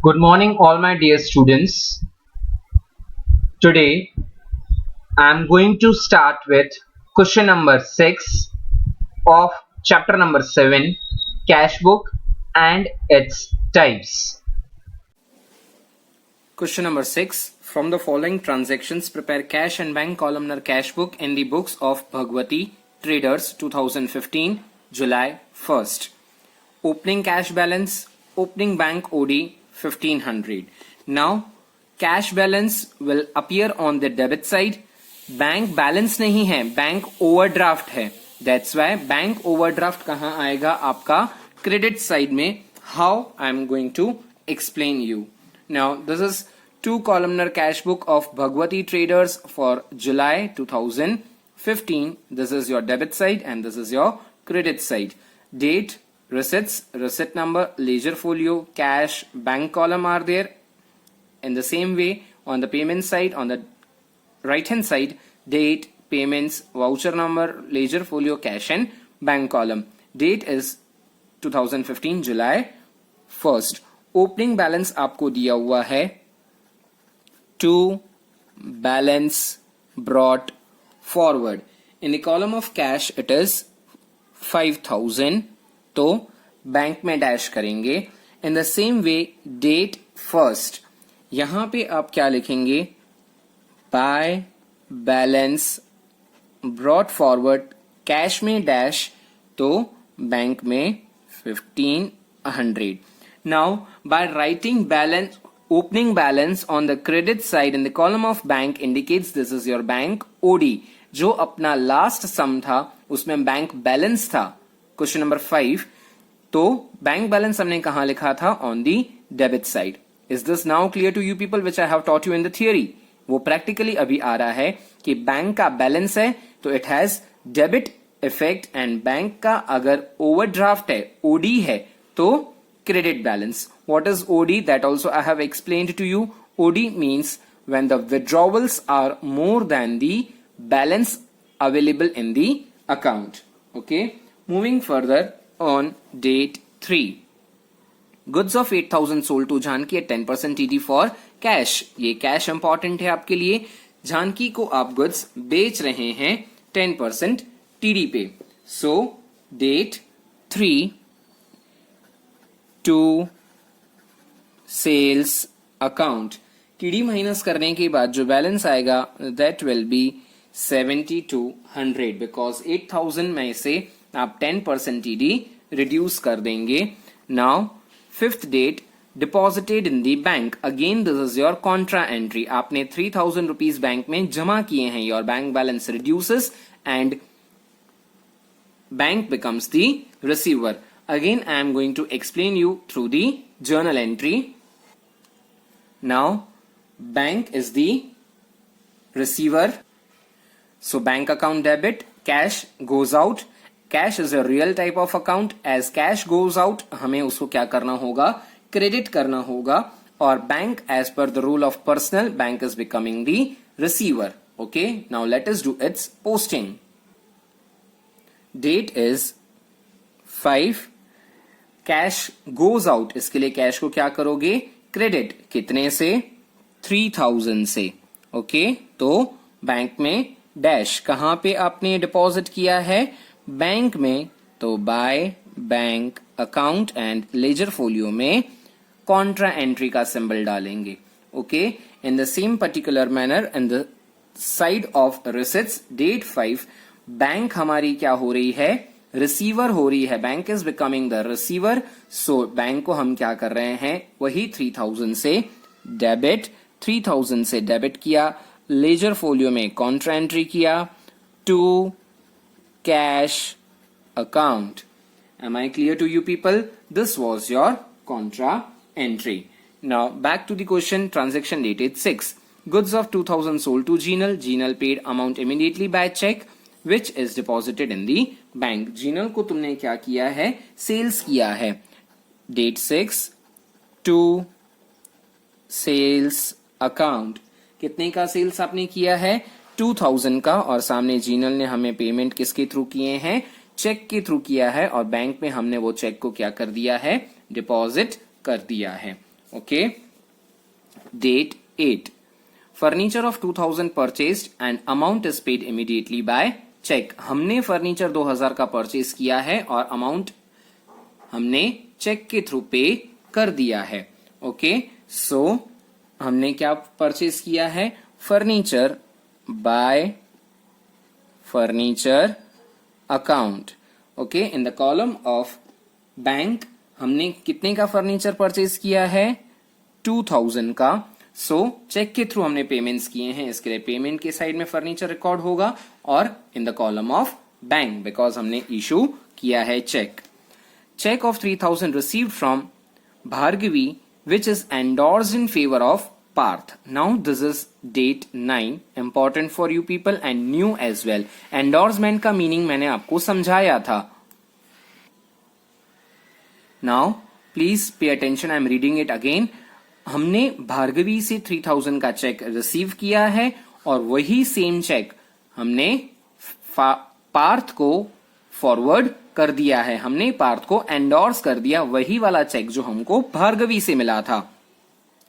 Good morning, all my dear students. Today, I am going to start with question number 6 of chapter number 7, Cash Book and its types. Question number 6. From the following transactions, prepare cash and bank columnar cash book in the books of Bhagwati Traders 2015, July 1st. Opening cash balance, opening bank OD 1500. Now, cash balance will appear on the debit side. Bank balance नहीं है, bank overdraft है. That's why bank overdraft कहां आएगा आपका credit side में. How I am going to explain you. Now, this is two columnar cash book of Bhagwati Traders for July 2015. This is your debit side and this is your credit side. Date, receipts, receipt number, ledger folio, cash, bank column are there. In the same way, on the payment side, on the right hand side, date, payments, voucher number, ledger folio, cash and bank column. Date is 2015 July 1st. Opening balance आपको दिया हुआ है to balance brought forward. In the column of cash it is 5000, तो bank में dash करेंगे. In the same way date first, यहां पे आप क्या लिखेंगे, by balance brought forward, cash में डैश, तो बैंक में 1500. Now, by writing balance, opening balance on the credit side in the column of bank indicates this is your bank OD. जो अपना last sum था उसमें बैंक बैलेंस था. Question number 5, तो bank balance हमने कहां लिखा था, on the debit side. Is this now clear to you people which I have taught you in the theory. वो प्रैक्टिकली अभी आ रहा है कि बैंक का बैलेंस है तो it has debit effect, and bank का अगर ओवरड्राफ्ट है, ओडी है, तो credit balance. What is OD? That also I have explained to you. OD means when the withdrawals are more than the balance available in the account. Okay. Moving further on date 3. Goods of 8000 sold to Janki at 10% TD for cash. ये cash important है आपके लिए. जानकी को आप goods बेच रहे हैं 10% TD पे. So date 3 to sales account. TD minus करने के बाद जो बैलेंस आएगा दैट विल बी 7200, बिकॉज 8000 में से आप 10% टीडी रिड्यूस कर देंगे. Now fifth date, deposited in the bank. Again this is your contra entry. आपने 3000 रुपीज बैंक में जमा किए हैं. Your bank balance reduces and bank becomes the receiver. Again, I am going to explain you through the journal entry. Now, bank is the receiver. So, bank account debit, cash goes out. Cash is a real type of account. As cash goes out, हमें उसको क्या करना होगा, credit करना होगा. और bank, as per the rule of personal, bank is becoming the receiver. Okay. Now, let us do its posting. Date is 5. Cash goes out, इसके लिए कैश को क्या करोगे, क्रेडिट. कितने से, 3000 से. ओके. तो बैंक में डैश, कहां पे आपने डिपॉजिट किया है, बैंक में, तो by bank account and ledger folio में कॉन्ट्रा एंट्री का सिंबल डालेंगे. Okay. In the same particular manner in the side of receipts, date 5, bank हमारी क्या हो रही है, रिसीवर हो रही है. Bank is becoming the receiver. So bank को हम क्या कर रहे हैं, वही 3000 से डेबिट, 3000 से डेबिट किया, लेजर फोलियो में कॉन्ट्रा एंट्री किया to cash account. Am I clear to you people? This was your contra entry. Now back to the question. Transaction dated 6. Goods of 2000 sold to Jinal. Jinal paid amount immediately by cheque which is deposited in the bank. Jinal को तुमने क्या किया है, sales किया है. Date 6 to sales account. कितने का sales आपने किया है, 2000 का. और सामने जीनल ने हमें पेमेंट किसके थ्रू किए हैं, चेक के थ्रू किया है. और बैंक में हमने वो चेक को क्या कर दिया है, डिपॉजिट कर दिया है. Okay, date 8, furniture of 2000 purchased and amount is paid immediately by cheque. हमने फर्नीचर 2000 का परचेज किया है और अमाउंट हमने चेक के थ्रू पे कर दिया है। ओके, सो हमने क्या परचेज किया है? Furniture bye furniture account. Okay, in the column of bank हमने कितने का फर्नीचर परचेज किया है? 2000 का। सो चेक के थ्रू हमने पेमेंट्स किए हैं, इसके लिए पेमेंट के साइड में फर्नीचर रिकॉर्ड होगा और in the column of bank because हमने इशू किया है cheque. Cheque of 3000 received from Bhargavi which is endorsed in favor of Parth. Now this is date 9, important for you people and new as well. Endorsement का meaning मैंने आपको समझाया था. Now please pay attention, I am reading it again. हमने भार्गवी से 3000 का check receive किया है और वही सेम चेक हमने पार्थ को फॉरवर्ड कर दिया है। हमने पार्थ को एंडोर्स कर दिया वही वाला चेक जो हमको भार्गवी से मिला था।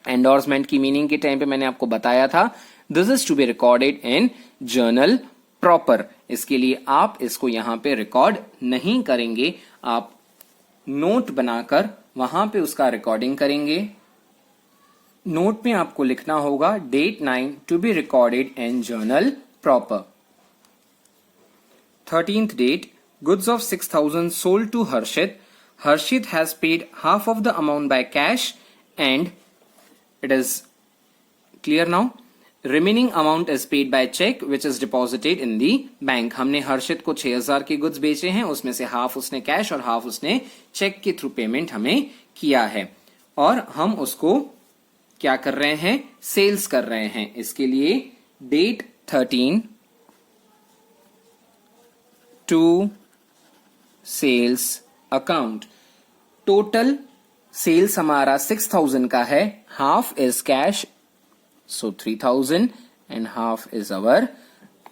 एंडोर्समेंट की मीनिंग के टाइम पे मैंने आपको बताया था, this is to be recorded in journal proper. इसके लिए आप इसको यहां पे रिकॉर्ड नहीं करेंगे, आप नोट बनाकर वहां पे उसका रिकॉर्डिंग करेंगे। नोट में आपको लिखना होगा date 9 to be recorded in journal proper. 13th date, goods of 6000 sold to Harshit. Harshit has paid half of the amount by cash and it is clear now. Remaining amount is paid by check which is deposited in the bank. हमने हर्षित को 6000 के goods बेचे हैं, उसमें से half उसने cash और half उसने चेक के थ्रू पेमेंट हमें किया है और हम उसको क्या कर रहे हैं? सेल्स कर रहे हैं। इसके लिए date 13 to sales account. Total sales हमारा 6000 का है, half is cash so 3000 and half is our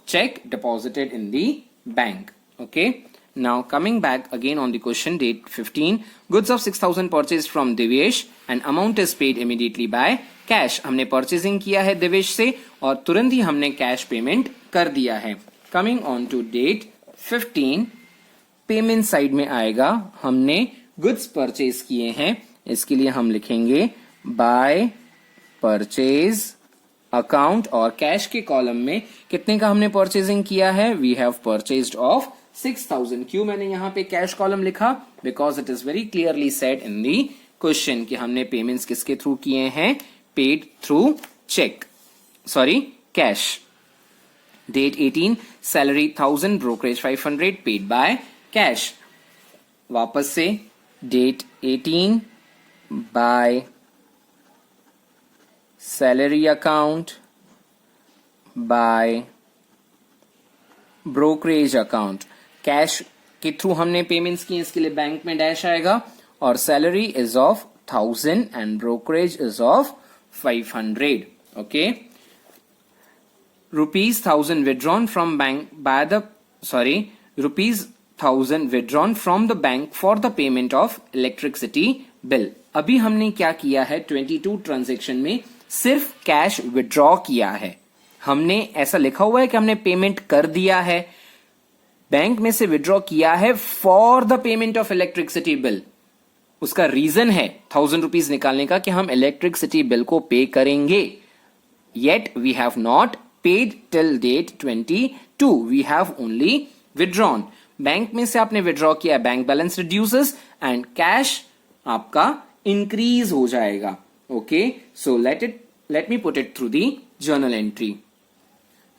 check deposited in the bank. Okay, now coming back again on the question, date 15, goods of 6000 purchased from Devesh and amount is paid immediately by cash. हमने purchasing किया है देवेश से और तुरंत ही हमने cash payment कर दिया है। Coming on to date 15, payment side में आएगा, हमने गुड्स परचेज किए हैं, इसके लिए हम लिखेंगे बाय परचेज अकाउंट और कैश के कॉलम में कितने का हमने परचेजिंग किया है? We have purchased of 6000। क्यों मैंने यहां पे कैश कॉलम लिखा? Because it is very clearly said in the question कि हमने पेमेंट्स किसके थ्रू किए हैं? Paid through cheque, sorry cash. Date 18, salary 1000, brokerage 500, paid by cash. वापस से date 18 by salary account by brokerage account. Cash के through हमने payments की, इसके लिए बैंक में डैश आएगा और salary is of 1000 and brokerage is of 500। Okay, ₹1000 withdrawn from bank by the ₹1000 withdrawn from the bank for the payment of electricity bill. अभी हमने क्या किया है? 22 ट्रांजेक्शन में सिर्फ कैश विड्रॉ किया है। हमने ऐसा लिखा हुआ है कि हमने पेमेंट कर दिया है, बैंक में से विड्रॉ किया है for the payment of electricity bill. उसका रीजन है 1000 रुपीज निकालने का कि हम इलेक्ट्रिसिटी बिल को पे करेंगे। Yet we have not paid till date 22, we have only withdrawn. Bank में से आपने विड्रॉ किया, bank balance reduces and cash आपका इंक्रीज हो जाएगा। Okay, so let me put it through the journal entry.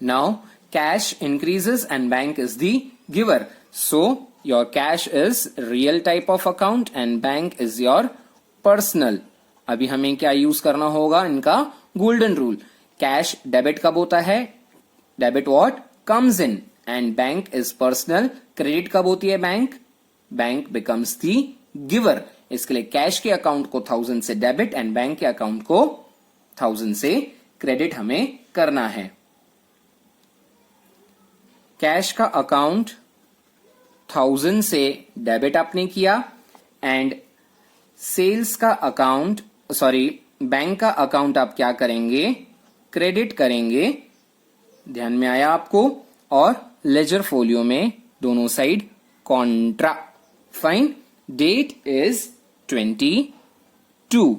Now cash increases and bank is the giver, so your cash is real type of account and bank is your personal. अभी हमें क्या use करना होगा? इनका golden rule. Cash debit कब होता है? Debit what comes in and bank is personal. Credit कब होती है? Bank becomes the giver. इसके लिए कैश के अकाउंट को 1000 से डेबिट एंड बैंक के अकाउंट को 1000 से क्रेडिट हमें करना है। कैश का अकाउंट 1000 से डेबिट आपने किया एंड सेल्स का अकाउंट बैंक का अकाउंट आप क्या करेंगे, क्रेडिट करेंगे, ध्यान में आया आपको, और लेजर फोलियो में दोनों side contra. Fine, date is 22।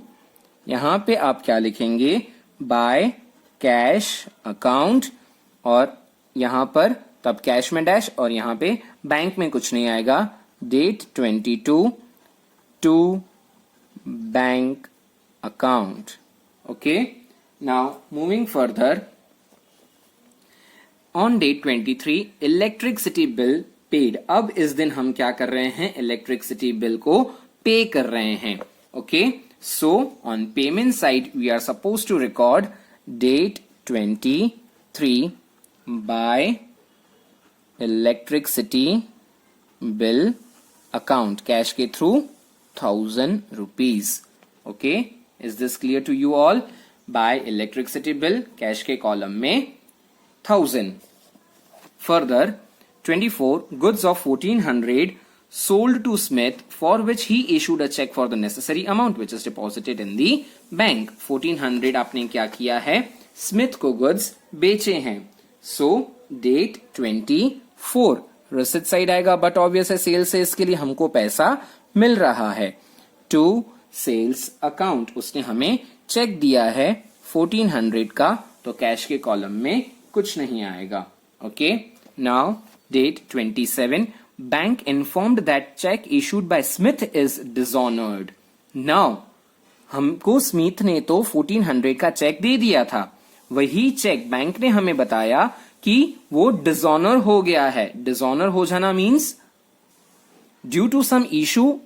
यहां पे आप क्या लिखेंगे, बाय कैश अकाउंट, और यहां पर तब कैश में डैश, और यहां पे बैंक में कुछ नहीं आएगा, date 22 to bank account. Okay, now moving further, on date 23 electricity bill paid. अब इस दिन हम क्या कर रहे हैं, इलेक्ट्रिसिटी बिल को पे कर रहे हैं। Okay, so on payment side we are suppose to record date 23 by electricity bill account, cash के through 1000 rupees. Okay, is this clear to you all? By electricity bill, cash के column में 1000. Further, 24 goods of 1400 sold to Smith, for which he issued a check for the necessary amount which is deposited in the bank. 1400 आपने क्या किया है, Smith को goods बेचे हैं। सो date 24 receipt side आएगा, बट ऑब्वियस है सेल से इसके लिए हमको पैसा मिल रहा है। टू सेल्स अकाउंट, उसने हमें चेक दिया है 1400 का, तो कैश के कॉलम में कुछ नहीं आएगा। Okay, now date 27 bank informed that cheque issued by Smith is dishonoured. Now हमको स्मिथ ने तो 1400 का चेक दे दिया था, वही चेक बैंक ने हमें बताया कि वो डिसऑनर हो गया है। डिसऑनर हो जाना means due to some issue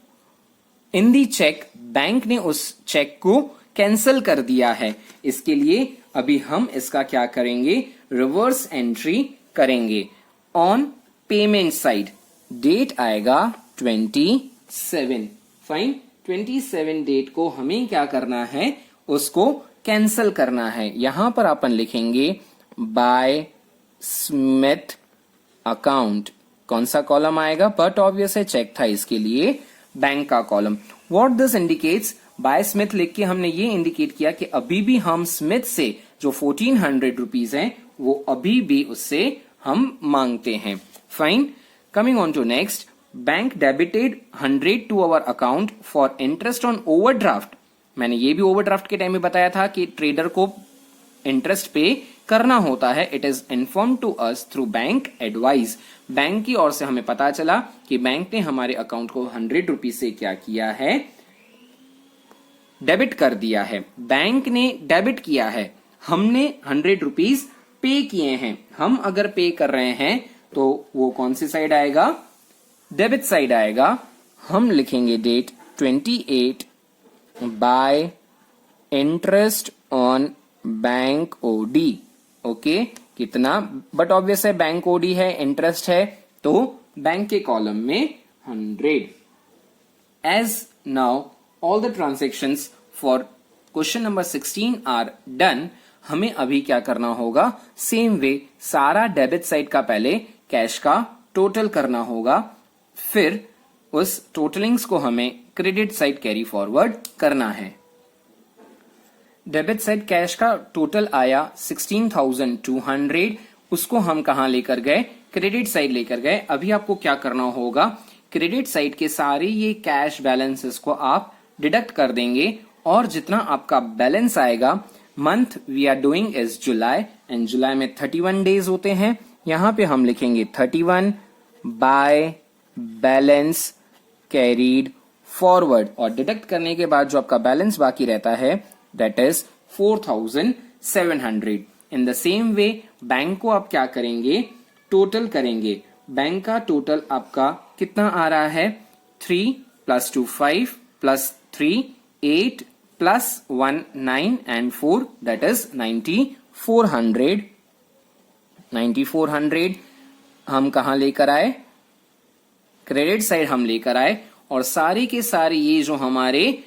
in the cheque, bank ने उस चेक को कैंसिल कर दिया है। इसके लिए अभी हम इसका क्या करेंगे, रिवर्स एंट्री करेंगे। ऑन पेमेंट साइड डेट आएगा 27। फाइन, 27 डेट को हमें क्या करना है, उसको कैंसिल करना है। यहां पर अपन लिखेंगे बाय स्मिथ अकाउंट। कौन सा कॉलम आएगा, बट ऑब्वियस है चेक था, इसके लिए बैंक का column. What this indicates, bye Smith लिख के हमने ये इंडिकेट किया कि अभी भी हम स्मिथ से जो 1400 रुपीज हैं वो अभी भी उससे हम मांगते हैं। Fine, coming on to next, bank debited 100 to our account for interest on overdraft. मैंने ये भी ओवरड्राफ्ट के टाइम में बताया था कि ट्रेडर को इंटरेस्ट पे करना होता है। It is inform to us through bank advice. Bank की ओर से हमें पता चला कि बैंक ने हमारे अकाउंट को 100 रुपीज से क्या किया है, डेबिट कर दिया है। बैंक ने डेबिट किया है, हमने 100 रुपीज पे किए हैं। हम अगर पे कर रहे हैं तो वो कौन सी साइड आएगा, डेबिट साइड आएगा। हम लिखेंगे date 28 by interest on bank OD. Okay, कितना, बट ऑब्वियस है बैंक ओडी है, इंटरेस्ट है, तो बैंक के कॉलम में 100। As now all the transactions for question number 16 are done, हमें अभी क्या करना होगा, सेम वे सारा डेबिट साइड का पहले कैश का टोटल करना होगा, फिर उस टोटलिंग्स को हमें क्रेडिट साइड कैरी फॉरवर्ड करना है। डेबिट साइड कैश का टोटल आया 16,200, उसको हम कहां लेकर गए, क्रेडिट साइड लेकर गए। अभी आपको क्या करना होगा, क्रेडिट साइड के सारे ये कैश बैलेंसेस को आप डिडक्ट कर देंगे, और जितना आपका बैलेंस आएगा, month we are doing is July, and July में 31 डेज होते हैं। यहां पे हम लिखेंगे 31 बाय बैलेंस कैरीड फॉरवर्ड, और डिडक्ट करने के बाद जो आपका बैलेंस बाकी रहता है that is 4,700। In the same way bank को आप क्या करेंगे, टोटल करेंगे। बैंक का टोटल आपका कितना आ रहा है, 3 + 2 5 + 3 8 + 1 9 and 4 that is 9,400। 9,400 हम कहां लेकर आए, क्रेडिट साइड हम लेकर आए, और सारी के सारी ये जो हमारे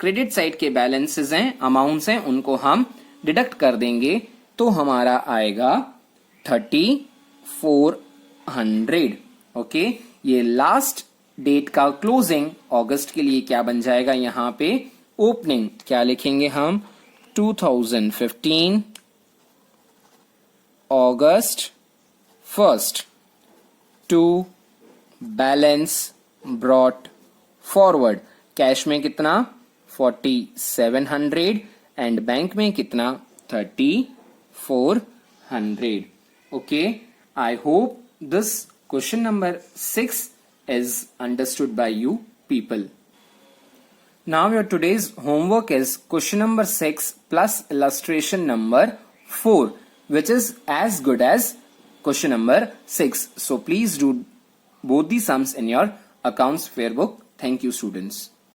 क्रेडिट साइड के बैलेंसेस हैं, अमाउंट्स हैं, उनको हम डिडक्ट कर देंगे, तो हमारा आएगा 3,400। ओके, ये लास्ट डेट का क्लोजिंग अगस्त के लिए क्या बन जाएगा, यहां पे ओपनिंग क्या लिखेंगे हम 2015 August 1st to balance brought forward. Cash में कितना 4700 एंड बैंक में कितना 3400. Okay, I hope this question number 6 is understood by you people. Now your today's homework is question number 6 plus illustration number 4, which is as good as question number 6. So please do both the sums in your accounts fair book. Thank you, students.